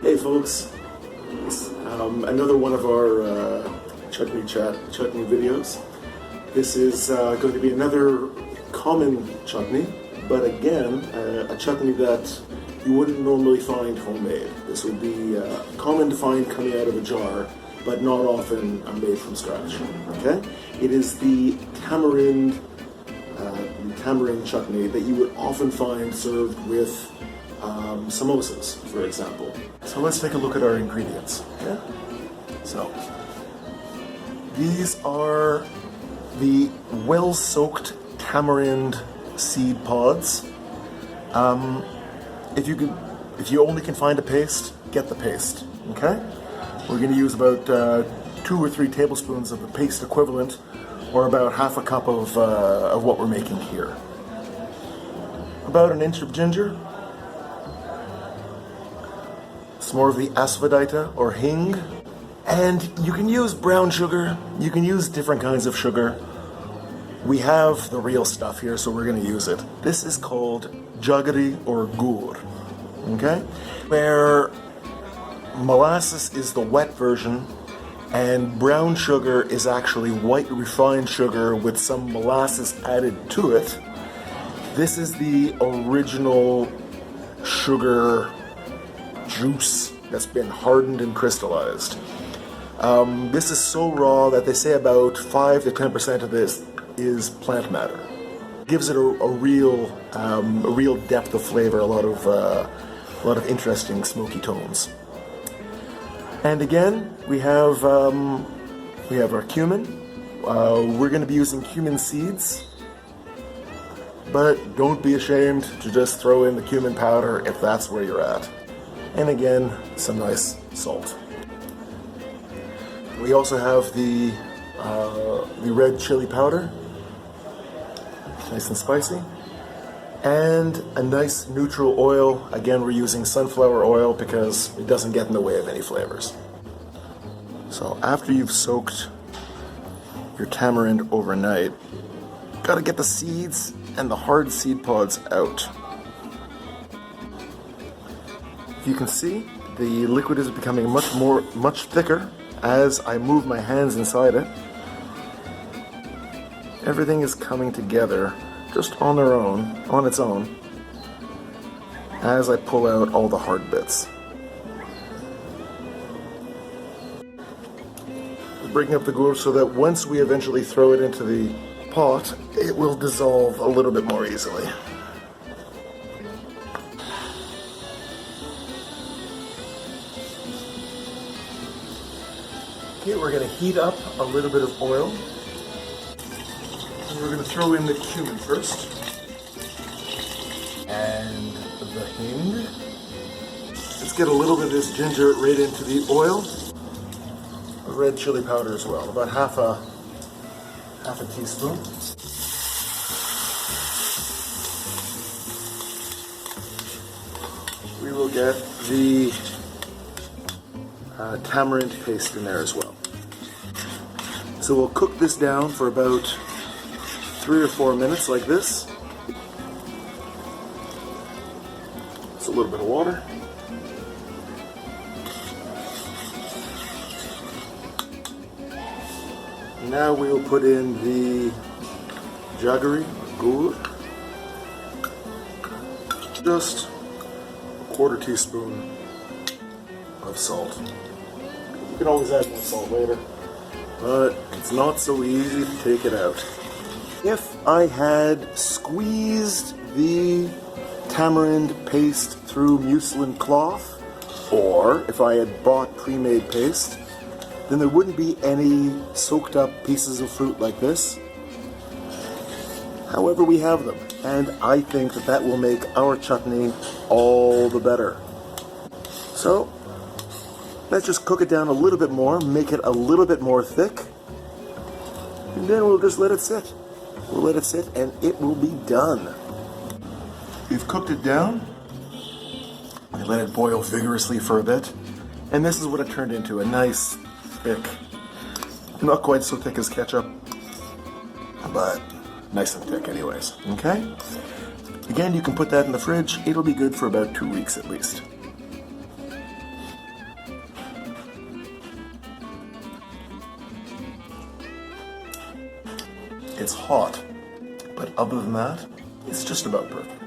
Hey folks, another one of our chutney videos. This is going to be another common chutney, but again, a chutney that you wouldn't normally find homemade. This would be common to find coming out of a jar, but not often made from scratch. Okay, it is the tamarind chutney that you would often find served with samosas, for example. So let's take a look at our ingredients. Okay? So these are the well-soaked tamarind seed pods. If you only can find a paste, get the paste. Okay? We're going to use about 2 or 3 tablespoons of the paste equivalent, or about half a cup of what we're making here. About an inch of ginger. Some more of the asaofetida or hing. And you can use brown sugar, you can use different kinds of sugar. We have the real stuff here, so we're going to use it. This is called jaggery or gur, okay? Where molasses is the wet version, and brown sugar is actually white refined sugar with some molasses added to it. This is the original sugar juice that's been hardened and crystallized. This is so raw that they say about 5 to 10% of this is plant matter. Gives it a real depth of flavor, a lot of interesting smoky tones. And again, we have our cumin. We're going to be using cumin seeds, but don't be ashamed to just throw in the cumin powder if that's where you're at. And again, some nice salt. We also have the red chili powder, nice and spicy, and a nice neutral oil. Again, we're using sunflower oil because it doesn't get in the way of any flavors. So after you've soaked your tamarind overnight, gotta get the seeds and the hard seed pods out. You can see the liquid is becoming much thicker as I move my hands inside it. Everything is coming together just on its own, as I pull out all the hard bits. We're breaking up the gur so that once we eventually throw it into the pot, it will dissolve a little bit more easily. Okay, we're going to heat up a little bit of oil. And we're going to throw in the cumin first. And the hing. Let's get a little bit of this ginger right into the oil. The red chili powder as well, about half a teaspoon. We will get the tamarind paste in there as well. So we'll cook this down for about 3 or 4 minutes like this. Just a little bit of water. Now we will put in the jaggery, gur. Just a 1/4 teaspoon of salt. You can always add more salt later, but it's not so easy to take it out. If I had squeezed the tamarind paste through muslin cloth, or if I had bought pre-made paste, then there wouldn't be any soaked up pieces of fruit like this. However, we have them, and I think that will make our chutney all the better. So let's just cook it down a little bit more, make it a little bit more thick, and then we'll just let it sit. We'll let it sit and it will be done. We've cooked it down. I let it boil vigorously for a bit, and this is what it turned into, a nice, thick, not quite so thick as ketchup, but nice and thick anyways, okay? Again, you can put that in the fridge. It'll be good for about 2 weeks at least. It's hot, but other than that, it's just about perfect.